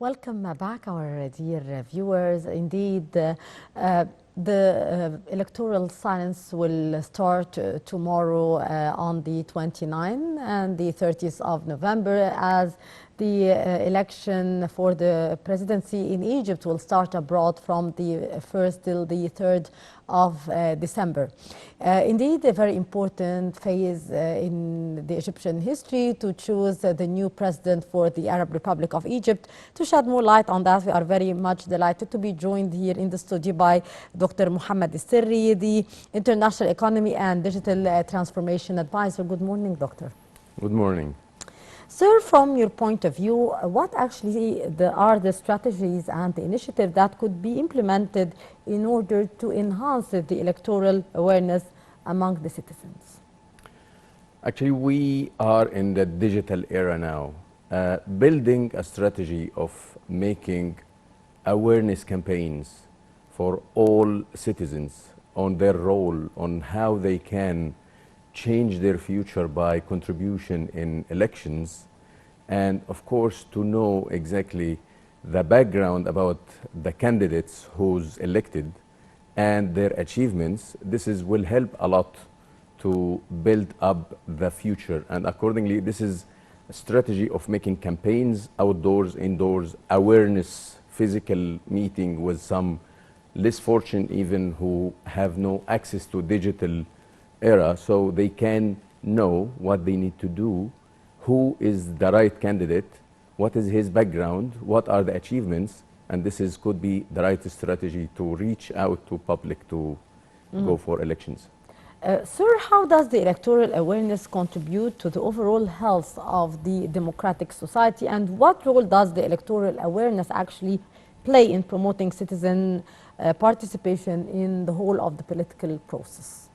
Welcome back, our dear viewers. Indeed, the electoral silence will start tomorrow on the 29th and the 30th of November, as the election for the presidency in Egypt will start abroad from the 1st till the 3rd of December. Indeed, a very important phase in the Egyptian history to choose the new president for the Arab Republic of Egypt. To shed more light on that, we are very much delighted to be joined here in the studio by Dr. Mohamed, the International Economy and Digital Transformation Advisor. Good morning, Doctor. Good morning. Sir, from your point of view, what actually are the strategies and the initiatives that could be implemented in order to enhance the electoral awareness among the citizens? Actually, we are in the digital era now. Building a strategy of making awareness campaigns for all citizens on their role, on how they can change their future by contribution in elections, and of course to know exactly the background about the candidates who's elected and their achievements. Will help a lot to build up the future, and accordingly this is a strategy of making campaigns outdoors, indoors, awareness, physical meeting with some less fortunate even who have no access to digital era, so they can know what they need to do, who is the right candidate, what is his background, what are the achievements, and could be the right strategy to reach out to public to go for elections. Sir, how does the electoral awareness contribute to the overall health of the democratic society, and what role does the electoral awareness actually play in promoting citizen participation in the whole of the political process?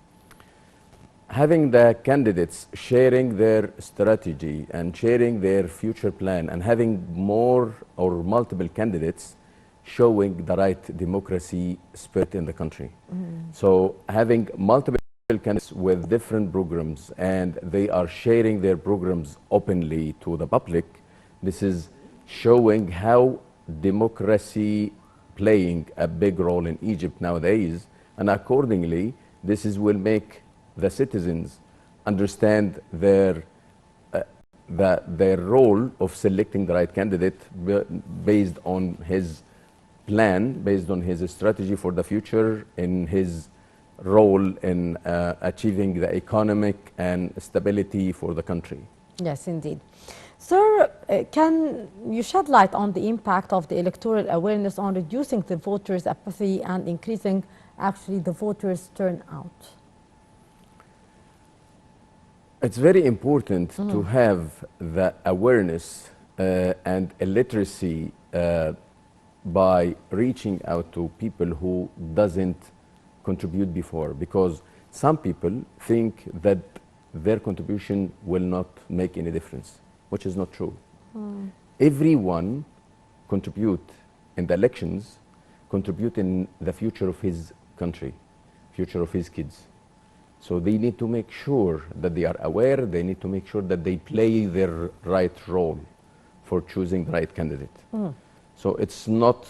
Having the candidates sharing their strategy and sharing their future plan, and having more or multiple candidates showing the right democracy spirit in the country. So having multiple candidates with different programs and they are sharing their programs openly to the public, this is showing how democracy playing a big role in Egypt nowadays, and accordingly will make the citizens understand their role of selecting the right candidate based on his plan, based on his strategy for the future, in his role in achieving the economic and stability for the country. Yes, indeed. Sir, can you shed light on the impact of the electoral awareness on reducing the voters' apathy and increasing actually the voters' turnout? It's very important to have the awareness and illiteracy by reaching out to people who doesn't contribute before, because some people think that their contribution will not make any difference, which is not true. Everyone contribute in the elections, contribute in the future of his country, future of his kids. So they need to make sure that they are aware, they need to make sure that they play their right role for choosing the right candidate. So it's not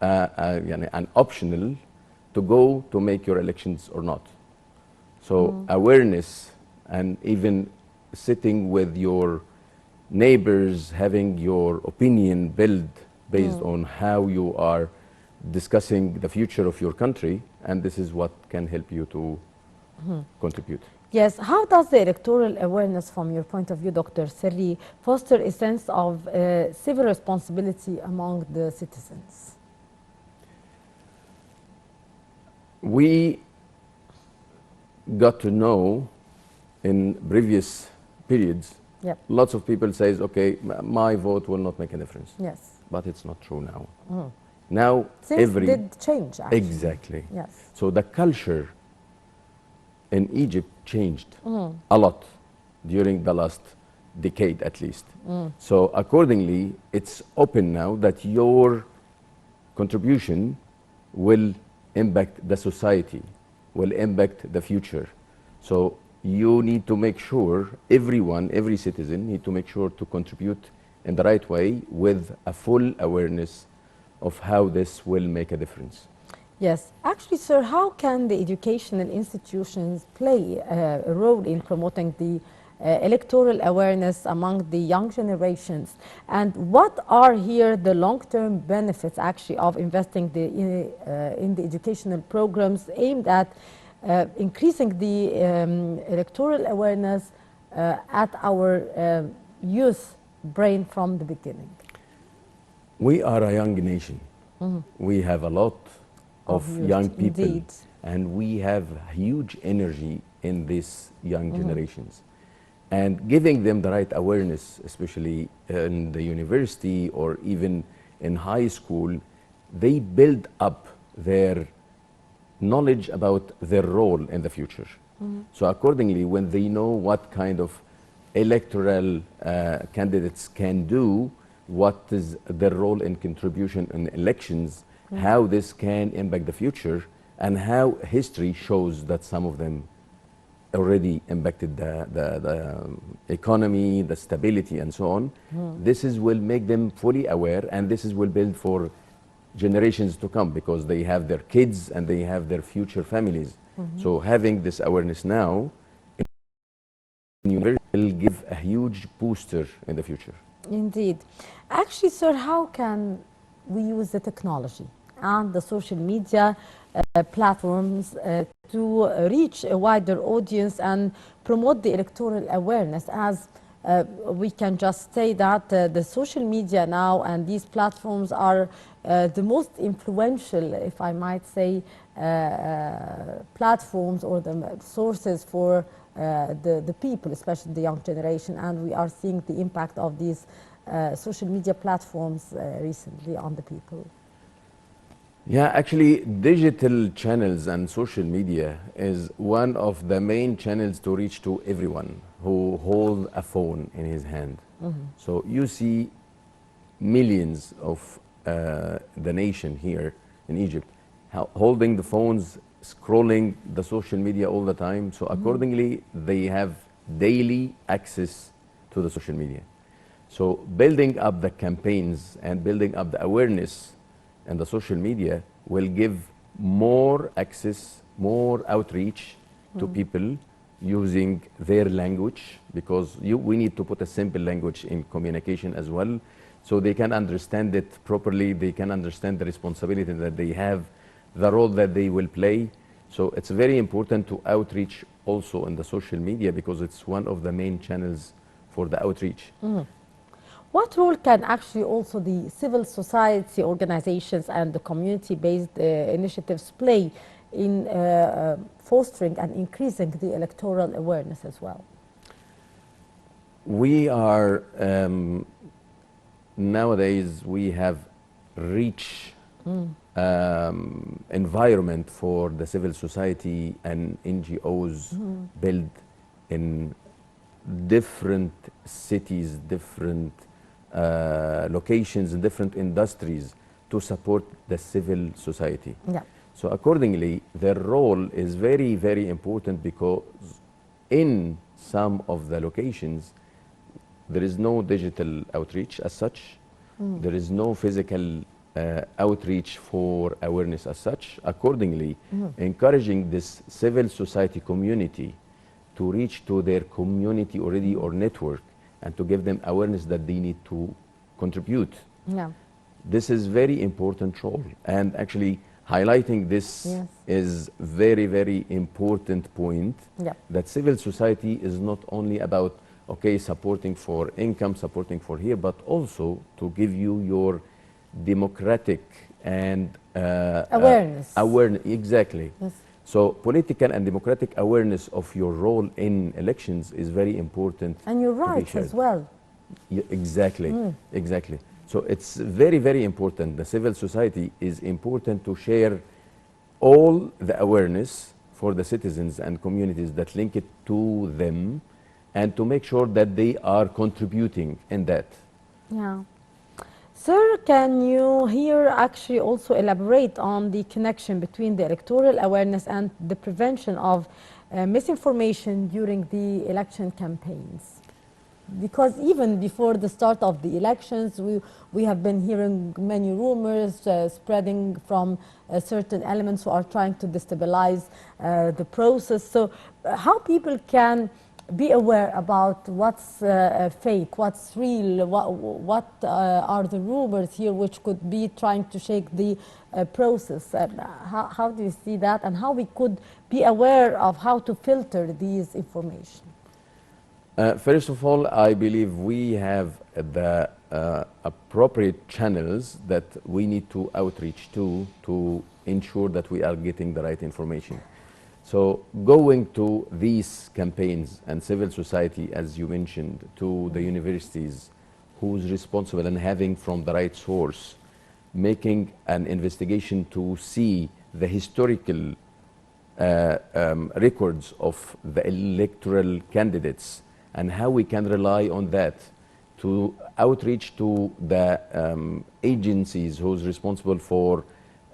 an optional to go to make your elections or not. So awareness, and even sitting with your neighbors, having your opinion built based on how you are discussing the future of your country, and this is what can help you to contribute. Yes, how does the electoral awareness, from your point of view, Dr. Serry, foster a sense of civil responsibility among the citizens? We got to know in previous periods, lots of people says, okay, my vote will not make a difference. Yes. But it's not true now. Now things did change, actually. Exactly. Yes. So the culture in Egypt changed a lot during the last decade at least. So accordingly, it's open now that your contribution will impact the society, will impact the future. So you need to make sure, every citizen need to make sure to contribute in the right way with a full awareness of how this will make a difference. Yes, actually, sir, how can the educational institutions play a role in promoting the electoral awareness among the young generations? And what are here the long-term benefits actually of investing in the educational programs aimed at increasing the electoral awareness at our youth brain from the beginning? We are a young nation. We have a lot of youth, young people, indeed. and we have huge energy in these young generations. And giving them the right awareness, especially in the university or even in high school, they build up their knowledge about their role in the future. So accordingly, when they know what kind of electoral candidates can do, what is their role in contribution in elections, how this can impact the future, and how history shows that some of them already impacted the economy, the stability, and so on. This will make them fully aware, and this will build for generations to come, because they have their kids and they have their future families. So having this awareness now will give a huge booster in the future. Indeed. Actually, sir, how can we use the technology and the social media platforms to reach a wider audience and promote the electoral awareness? As we can just say that the social media now and these platforms are the most influential, if I might say, platforms or the sources for the people, especially the young generation, and we are seeing the impact of these social media platforms recently on the people. Yeah, actually, digital channels and social media is one of the main channels to reach to everyone who hold a phone in his hand. So you see millions of the nation here in Egypt holding the phones, scrolling the social media all the time. So accordingly, they have daily access to the social media. So building up the campaigns and building up the awareness and the social media will give more access, more outreach to people using their language, because we need to put a simple language in communication as well, so they can understand it properly, they can understand the responsibility that they have, the role that they will play. So it's very important to outreach also in the social media, because it's one of the main channels for the outreach. What role can actually also the civil society organizations and the community-based initiatives play in fostering and increasing the electoral awareness as well? We are, nowadays, we have rich environment for the civil society and NGOs built in different cities, different locations, and different industries to support the civil society. Yeah. So accordingly, their role is very, very important, because in some of the locations, there is no digital outreach as such. There is no physical outreach for awareness as such. Accordingly, encouraging this civil society community to reach to their community already or network, and to give them awareness that they need to contribute. Yeah. This is very important role, and actually highlighting this is very, very important point. Yeah. That civil society is not only about supporting for income, supporting for here, but also to give you your democratic and awareness. Awareness, exactly. Yes. So political and democratic awareness of your role in elections is very important. And your rights as well. Yeah, exactly, exactly. So it's very, very important. The civil society is important to share all the awareness for the citizens and communities that link it to them, and to make sure that they are contributing in that. Yeah. Sir, can you here actually also elaborate on the connection between the electoral awareness and the prevention of misinformation during the election campaigns? because even before the start of the elections, we have been hearing many rumors spreading from certain elements who are trying to destabilize the process. So how people can be aware about what's fake, what's real, what are the rumors here which could be trying to shake the process. How do you see that, and how we could be aware of how to filter these information? First of all, I believe we have the appropriate channels that we need to outreach to ensure that we are getting the right information. So going to these campaigns and civil society, as you mentioned, to the universities, who's responsible and having from the right source, making an investigation to see the historical records of the electoral candidates and how we can rely on that to outreach to the agencies who's responsible for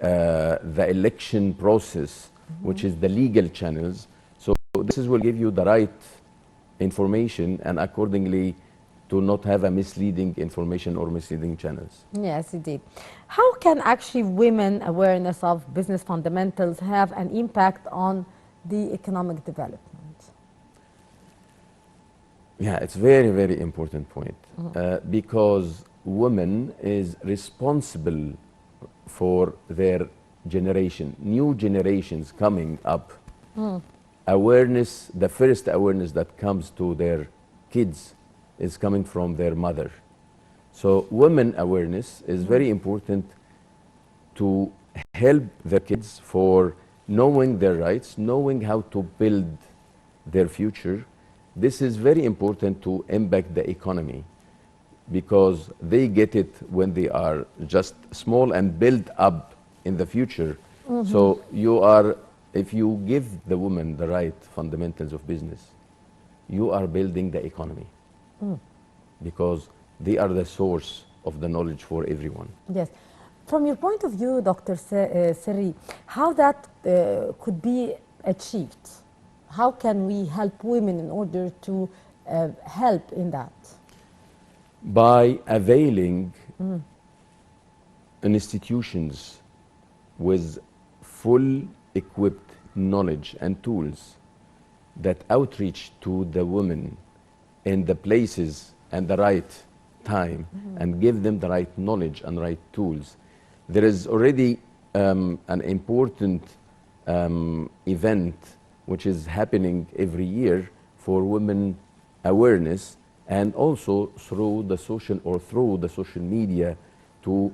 the election process, which is the legal channels. So this will give you the right information, and accordingly to not have a misleading information or misleading channels. Yes, indeed. How can actually women awareness of business fundamentals have an impact on the economic development? Yeah, it's very, very important point because women is responsible for their generation, new generations coming up. Awareness, the first awareness that comes to their kids is coming from their mother. So women awareness is very important to help the kids for knowing their rights, knowing how to build their future. This is very important to impact the economy because they get it when they are just small and build up in the future. So you are, if you give the woman the right fundamentals of business, you are building the economy because they are the source of the knowledge for everyone. Yes. From your point of view, Dr. Serry, how that could be achieved? How can we help women in order to help in that? By availing institutions with full equipped knowledge and tools that outreach to the women in the places and the right time and give them the right knowledge and right tools. There is already an important event which is happening every year for women awareness, and also through the social media to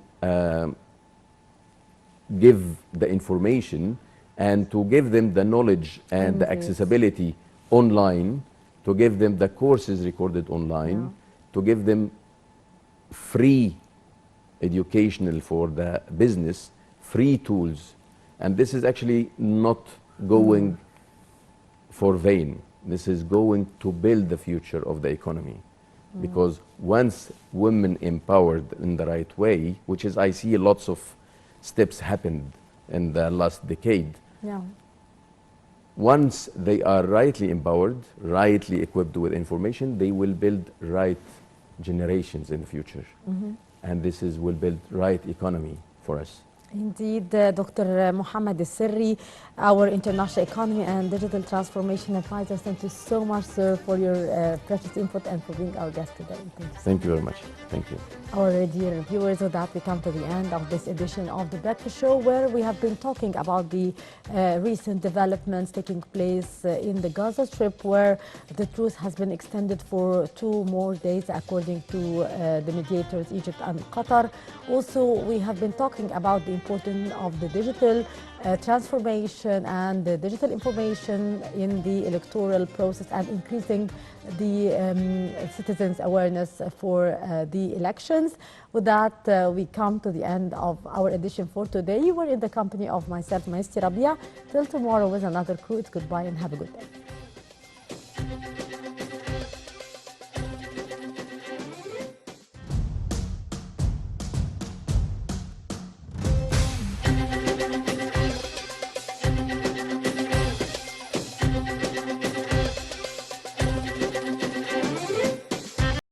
give the information and to give them the knowledge and the accessibility online, to give them the courses recorded online, to give them free educational for the business, free tools. And this is actually not going for vain. This is going to build the future of the economy. Because once women empowered in the right way, which is I see lots of steps happened in the last decade. Once they are rightly empowered, rightly equipped with information, they will build right generations in the future. And this is will build right economy for us. Indeed, Dr. Mohamed Serry, our international economy and digital transformation advisor. Thank you so much, sir, for your precious input and for being our guest today. Thank you very much. Thank you. Our dear viewers, with that we come to the end of this edition of The Breakfast Show, where we have been talking about the recent developments taking place in the Gaza Strip, where the truce has been extended for 2 more days, according to the mediators, Egypt and Qatar. Also, we have been talking about the importance of the digital transformation and the digital information in the electoral process and increasing the citizens' awareness for the elections. With that, we come to the end of our edition for today. You were in the company of myself, Maesty Rabia. Till tomorrow with another crew, it's goodbye and have a good day.